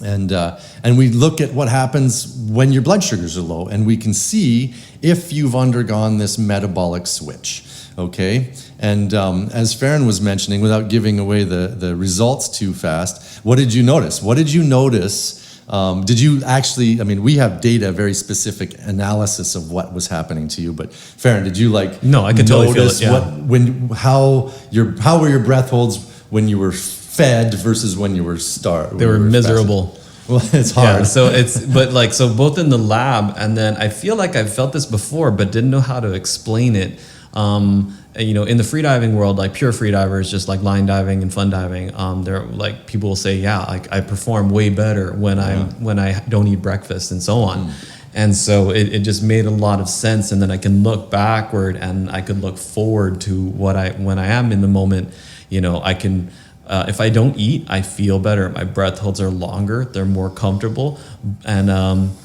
And we look at what happens when your blood sugars are low. And we can see if you've undergone this metabolic switch, okay? And as Farron was mentioning, without giving away the results too fast, what did you notice? Did you actually, we have data, very specific analysis of what was happening to you, but Farron, did you No, I could totally feel it, yeah. How were your breath holds when you were fed versus when you were starved? They were miserable. Well, it's hard. Yeah, so both in the lab, and then I feel like I've felt this before, but didn't know how to explain it. In the freediving world, like pure freedivers, just like line diving and fun diving, they're like people will say, I perform way better when I don't eat breakfast and so on. And so it just made a lot of sense. And then I can look backward and I could look forward to when I am in the moment. I can. If I don't eat, I feel better. My breath holds are longer. They're more comfortable, and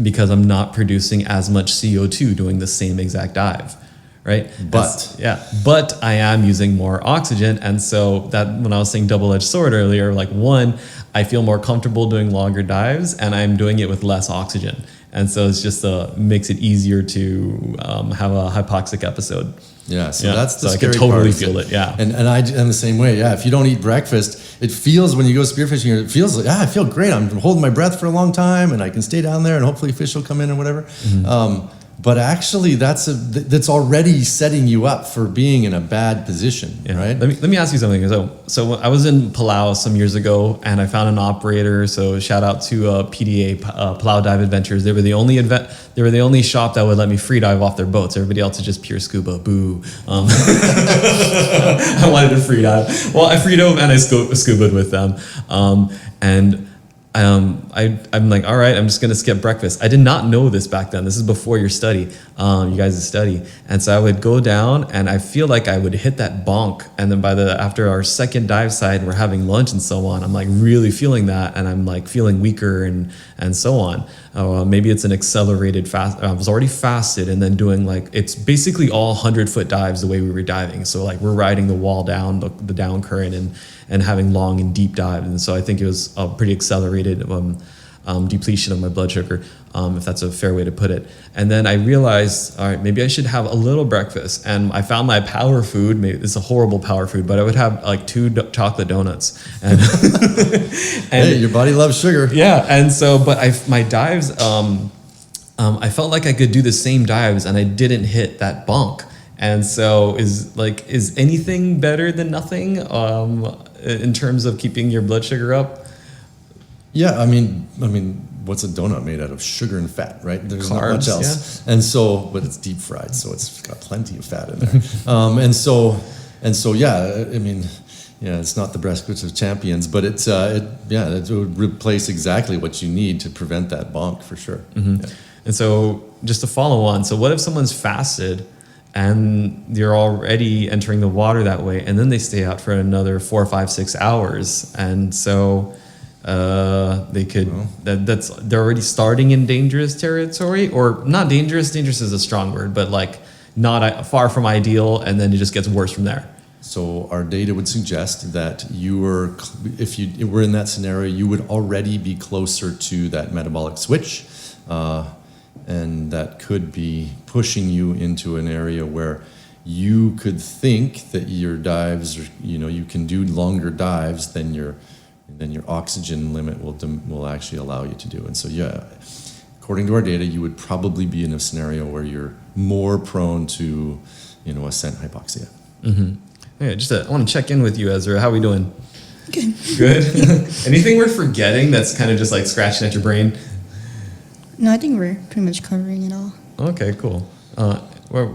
because I'm not producing as much CO2 doing the same exact dive. Right, but I am using more oxygen, and so that when I was saying double-edged sword earlier, like one, I feel more comfortable doing longer dives, and I'm doing it with less oxygen, and so it's just makes it easier to have a hypoxic episode. Yeah, so that's the so scary I can totally part. feel it. Yeah, and I am the same way. Yeah, if you don't eat breakfast, it feels when you go spearfishing, it feels like I feel great. I'm holding my breath for a long time, and I can stay down there, and hopefully fish will come in or whatever. But actually, that's already setting you up for being in a bad position, right? Let me ask you something. So I was in Palau some years ago, and I found an operator. So shout out to PDA, Palau Dive Adventures. They were the only shop that would let me free dive off their boats. Everybody else is just pure scuba. Boo. I wanted to free dive. Well, I free dove and I scubaed with them, I'm like, all right, I'm just gonna skip breakfast. I did not know this back then. This is before your study, you guys' study. And so I would go down, and I feel like I would hit that bonk. And then after our second dive site, we're having lunch and so on. I'm like really feeling that, and I'm like feeling weaker and so on. Maybe it's an accelerated fast. I was already fasted, and then doing it's basically all 100-foot dives the way we were diving. So like we're riding the wall down, the down current, and having long and deep dives. And so I think it was a pretty accelerated depletion of my blood sugar, if that's a fair way to put it. And then I realized, all right, maybe I should have a little breakfast. And I found my power food. Maybe it's a horrible power food, but I would have like 2 chocolate donuts. And, hey, your body loves sugar. Yeah, and so, but my dives, I felt like I could do the same dives, and I didn't hit that bonk. And so is anything better than nothing in terms of keeping your blood sugar up? Yeah, I mean, what's a donut made out of? Sugar and fat, right? There's not much else. Yeah. And so, but it's deep fried, so it's got plenty of fat in there. and so, yeah, I mean, yeah, it's not the breakfast of champions, but it would replace exactly what you need to prevent that bonk for sure. Mm-hmm. Yeah. And so, just to follow on, so what if someone's fasted and you're already entering the water that way, and then they stay out for another 4, 5, 6 hours, and so they could they're already starting in dangerous territory, or not dangerous. Dangerous is a strong word, but like not far from ideal, and then it just gets worse from there. So our data would suggest that if you were in that scenario, you would already be closer to that metabolic switch. And that could be pushing you into an area where you could think that your dives, you can do longer dives than your oxygen limit will actually allow you to do. And so, yeah, according to our data, you would probably be in a scenario where you're more prone to, ascent hypoxia. Mm-hmm. Yeah, I want to check in with you, Ezra. How are we doing? Good. Anything we're forgetting that's kind of just like scratching at your brain? No, I think we're pretty much covering it all. Okay, cool. Where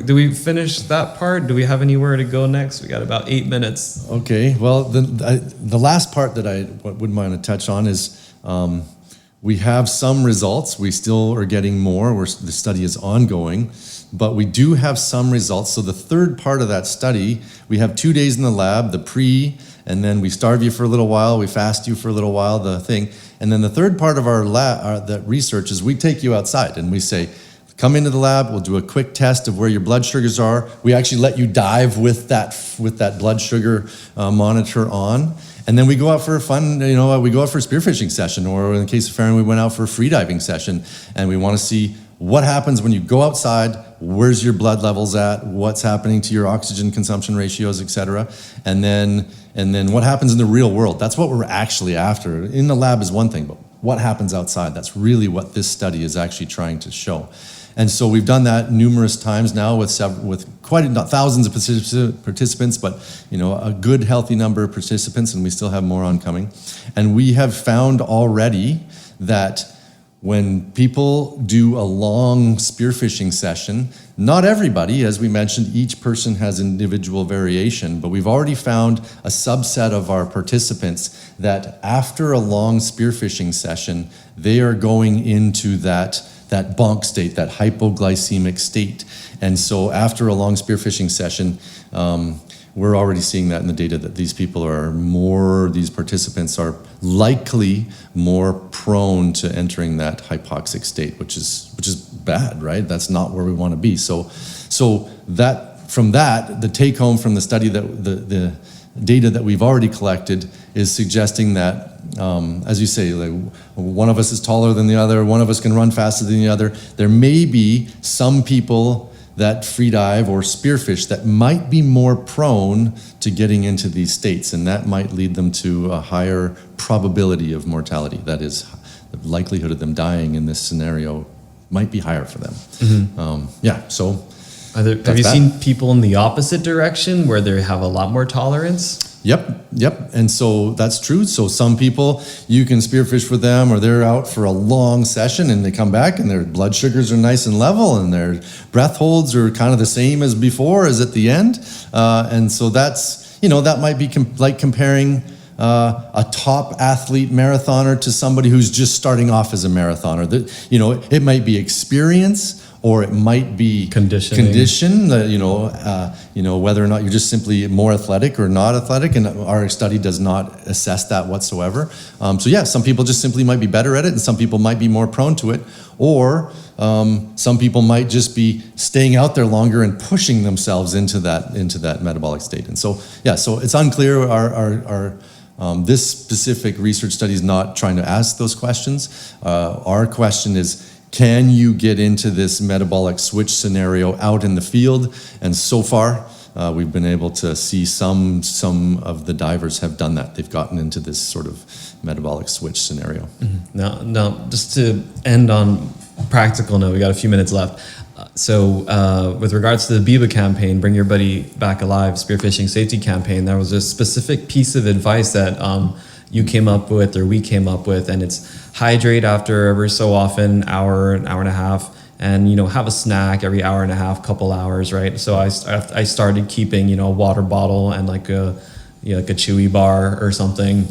do we finish that part? Do we have anywhere to go next? We got about 8 minutes. Okay. Well, the last part that I would mind to touch on is we have some results. We still are getting more. The study is ongoing, but we do have some results. So the third part of that study, we have 2 days in the lab, the pre, and then we starve you for a little while, we fast you for a little while, the thing. And then the third part of our lab, that research, is we take you outside and we say, come into the lab, we'll do a quick test of where your blood sugars are. We actually let you dive with that blood sugar monitor on. And then we go out for a fun, we go out for a spearfishing session, or in the case of Farron, we went out for a free diving session, and we want to see what happens when you go outside, where's your blood levels at, what's happening to your oxygen consumption ratios, et cetera. And then what happens in the real world. That's what we're actually after. In the lab is one thing, but what happens outside, that's really what this study is actually trying to show. And so we've done that numerous times now with quite not thousands of participants, but a good healthy number of participants, and we still have more oncoming. And we have found already that when people do a long spearfishing session, not everybody, as we mentioned, each person has individual variation, but we've already found a subset of our participants that after a long spearfishing session, they are going into that bonk state, that hypoglycemic state. And so after a long spearfishing session, we're already seeing that in the data that these participants are likely more prone to entering that hypoxic state, which is bad, right? That's not where we want to be. So that from that, the take home from the study, that the data that we've already collected is suggesting that, as you say, like one of us is taller than the other, one of us can run faster than the other. There may be some people that free dive or spearfish that might be more prone to getting into these states, and that might lead them to a higher probability of mortality. That is, the likelihood of them dying in this scenario might be higher for them. So have you seen people in the opposite direction where they have a lot more tolerance? Yep. And so that's true. So some people, you can spearfish with them, or they're out for a long session and they come back and their blood sugars are nice and level and their breath holds are kind of the same as before, as at the end. And so that's, that might be like comparing a top athlete marathoner to somebody who's just starting off as a marathoner. It might be experience, or it might be condition, whether or not you're just simply more athletic or not athletic, and our study does not assess that whatsoever. Some people just simply might be better at it, and some people might be more prone to it, or some people might just be staying out there longer and pushing themselves into that metabolic state. And so it's unclear. Our this specific research study is not trying to ask those questions. Our question is, can you get into this metabolic switch scenario out in the field? And so far, we've been able to see some of the divers have done that. They've gotten into this sort of metabolic switch scenario. Mm-hmm. Now, just to end on practical note, we got a few minutes left. With regards to the BIBA campaign, Bring Your Buddy Back Alive Spearfishing Safety Campaign, there was a specific piece of advice that you came up with, or we came up with, and it's hydrate after every so often, an hour and a half, and have a snack every hour and a half, couple hours, right? So I started keeping a water bottle and like a Chewy bar or something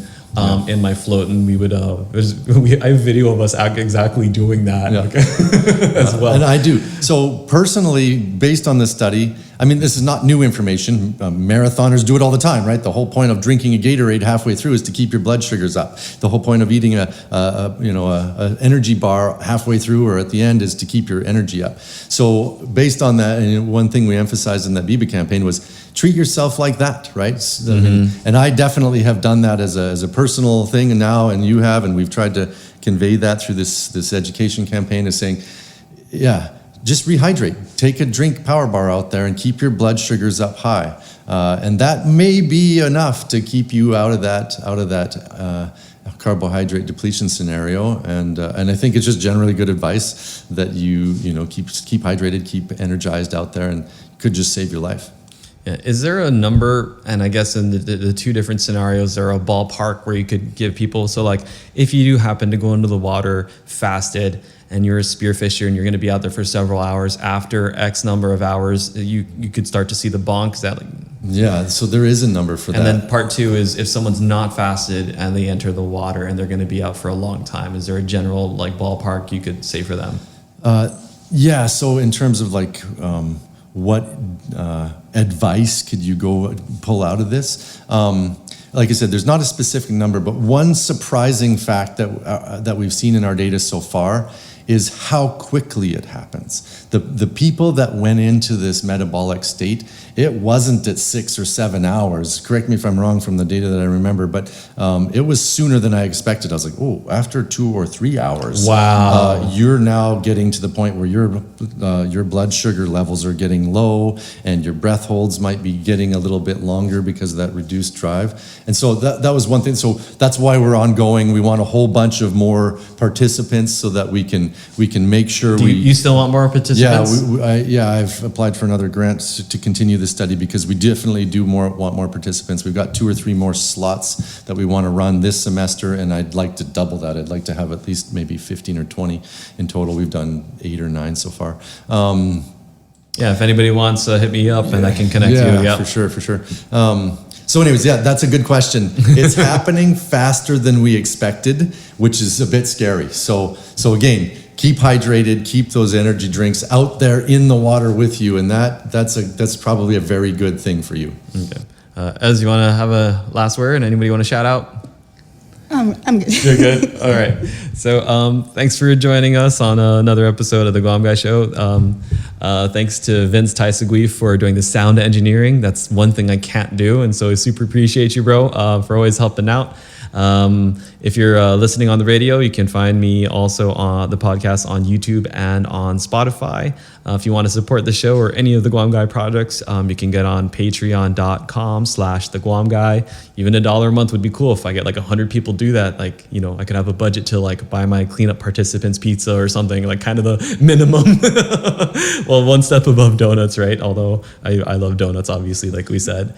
in my float, and we would I have video of us exactly doing that as well. And I do. So personally, based on this study, this is not new information. Marathoners do it all the time, right? The whole point of drinking a Gatorade halfway through is to keep your blood sugars up. The whole point of eating a energy bar halfway through or at the end is to keep your energy up. So based on that, and one thing we emphasized in that BIBA campaign was treat yourself like that, right? And I definitely have done that as a personal thing, and you have, and we've tried to convey that through this education campaign, is saying, just rehydrate. Take a drink power bar out there and keep your blood sugars up high, and that may be enough to keep you out of that carbohydrate depletion scenario. And I think it's just generally good advice that you keep hydrated, keep energized out there, and could just save your life. Yeah. Is there a number, and I guess in the two different scenarios, there a ballpark where you could give people? So like, if you do happen to go into the water fasted and you're a spearfisher and you're going to be out there for several hours, after X number of hours, you could start to see the bonk. Is that like? Yeah, so there is a number for that. And then part two is if someone's not fasted and they enter the water and they're going to be out for a long time, is there a general like ballpark you could say for them? So in terms of like, what advice could you go pull out of this? Like I said, there's not a specific number, but one surprising fact that we've seen in our data so far is how quickly it happens. The people that went into this metabolic state, it wasn't at 6 or 7 hours. Correct me if I'm wrong from the data that I remember, but it was sooner than I expected. I was like, after 2 or 3 hours, wow, you're now getting to the point where your blood sugar levels are getting low, and your breath holds might be getting a little bit longer because of that reduced drive. And so that was one thing. So that's why we're ongoing. We want a whole bunch of more participants so that we can make sure you still want more participants? I've applied for another grant to continue the study, because we definitely want more participants. We've got 2 or 3 more slots that we want to run this semester, and I'd like to double that. I'd like to have at least maybe 15 or 20 in total. We've done 8 or 9 so far. If anybody wants, hit me up and I can connect you. Yeah, for sure. So anyways, that's a good question. It's happening faster than we expected, which is a bit scary. So again, keep hydrated, keep those energy drinks out there in the water with you, and that's probably a very good thing for you. Okay. Ez, you want to have a last word? Anybody want to shout out? I'm good. You're good? All right. So thanks for joining us on another episode of The Guam Guy Show. Thanks to Vince Taisagui for doing the sound engineering. That's one thing I can't do. And so I super appreciate you, bro, for always helping out. If you're listening on the radio, you can find me also on the podcast on YouTube and on Spotify. If you want to support the show or any of the Guam Guy projects, you can get on patreon.com/TheGuamGuy. Even $1 a month would be cool. If I get like 100 people do that, like, you know, I could have a budget to like buy my cleanup participants pizza or something, like kind of the minimum. Well, one step above donuts, right? Although I love donuts, obviously, like we said.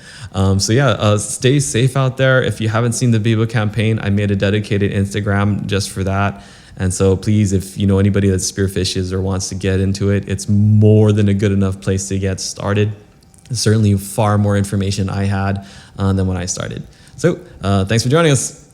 Stay safe out there. If you haven't seen the Biba campaign, I made a dedicated Instagram just for that. And so please, if you know anybody that spearfishes or wants to get into it, it's more than a good enough place to get started. Certainly far more information I had than when I started. So thanks for joining us.